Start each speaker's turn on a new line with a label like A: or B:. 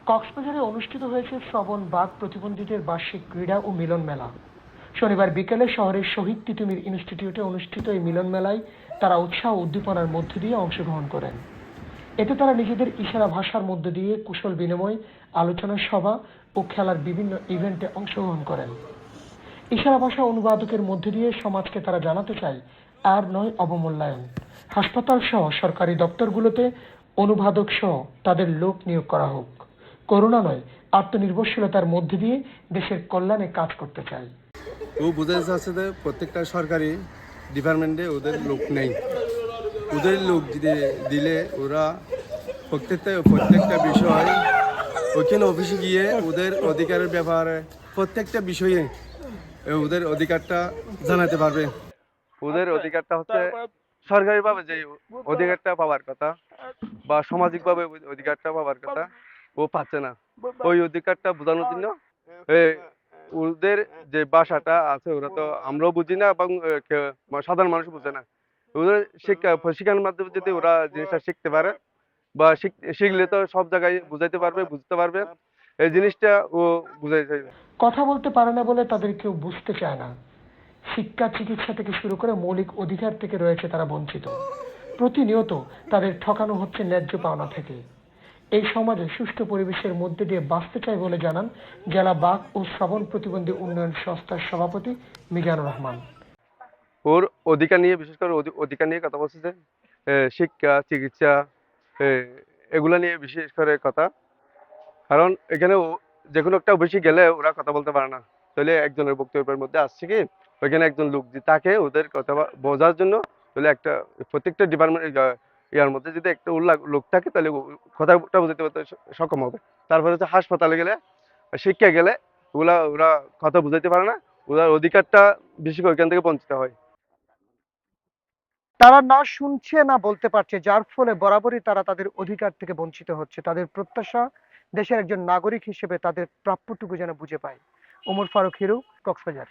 A: কক্সবাজারে অনুষ্ঠিত হয়েছে শ্রবণ বাগ প্রতিবন্ধীদের বার্ষিক ক্রীড়া ও মিলন মেলা। শনিবার বিকেলে শহরের শহীদ তিতুমীর ইনস্টিটিউটে অনুষ্ঠিত এই মিলন মেলায় তারা উৎসাহ ও উদ্দীপনার মধ্য দিয়ে অংশগ্রহণ করেন। এতে তারা নিজেদের ইশারা ভাষার মধ্য দিয়ে কুশল বিনিময়, আলোচনা সভা ও খেলার বিভিন্ন ইভেন্টে অংশগ্রহণ করেন। ইশারা ভাষা অনুবাদকের মধ্য দিয়ে সমাজকে তারা জানাতে চায় আর নয় অবমূল্যায়ন। হাসপাতাল সহ সরকারি দপ্তরগুলোতে অনুবাদক সহ তাদের লোক নিয়োগ করা হোক। করোনা নয়, আত্মনির্ভরশীলতার মধ্য দিয়ে দেশের কল্যাণে কাজ করতে চায়।
B: ও বুঝাতে চাচ্ছে যে প্রত্যেকটা সরকারি ডিপার্টমেন্টে ওদের লোক নেই। ওদের লোক দিলে ওরা প্রত্যেকটা বিষয় ওইখানে অফিসে গিয়ে ওদের অধিকারের ব্যাপারে প্রত্যেকটা বিষয়ে ওদের অধিকারটা জানাতে পারবে। ওদের অধিকারটা হচ্ছে সরকারিভাবে যে অধিকারটা পাওয়ার কথা বা সামাজিকভাবে অধিকারটা পাওয়ার কথা ও পাচ্ছে না। ওই অধিকারটা বোঝানোর জন্য ওদের যে ভাষাটা আছে ওরা তো আমরাও বুঝি না এবং সাধারণ মানুষ বুঝে না। ওদের শিক্ষার মাধ্যমে যদি ওরা জিনিসটা শিখতে পারে বা শিখলে তো সব জায়গায় বুঝাইতে পারবে, বুঝতে পারবে। এই জিনিসটা ও বুঝাই চাইবে।
A: কথা বলতে পারে না বলে তাদের কেউ বুঝতে চায় না। শিক্ষা, চিকিৎসা থেকে শুরু করে মৌলিক অধিকার থেকে রয়েছে তারা বঞ্চিত। প্রতিনিয়ত তাদের ঠকানো হচ্ছে ন্যায্য পাওনা থেকে। এই সমাজে সুষ্ঠু পরিবেশের মধ্যে দিয়ে বাঁচতে চায় বলে জানান জেলা বাক ও শ্রবণ প্রতিবন্ধী উন্নয়ন সংস্থার সভাপতি মিজানুর রহমান।
B: ওর অধিকার নিয়ে, বিশেষ করে অধিকার নিয়ে কথা বলছে যে শিক্ষা, চিকিৎসা এগুলা নিয়ে বিশেষ করে কথা। কারণ এখানে যে কোনো একটা অফিসে গেলে ওরা কথা বলতে পারে না। তাহলে একজনের বক্তব্যের মধ্যে আসছে কি ওইখানে একজন লোক তাকে ওদের কথা বোঝার জন্য তাহলে একটা প্রত্যেকটা ডিপার্টমেন্ট ইয়ার মধ্যে যদি একটা লোক থাকে তাহলে কথাটা বুঝতে পারতে সক্ষম হবে। তারপরে হচ্ছে হাসপাতালে গেলে, শিক্ষা গেলে ওরা কথা বুঝাইতে পারে না। ওদের অধিকারটা বেশি করে ওইখান থেকে বঞ্চিত হয়।
A: তারা না শুনছে না বলতে পারছে, যার ফলে বরাবরই তারা তাদের অধিকার থেকে বঞ্চিত হচ্ছে। তাদের প্রত্যাশা দেশের একজন নাগরিক হিসেবে তাদের প্রাপ্যটুকু যেন বুঝে পায়। ওমর ফারুক হিরু, কক্সবাজার।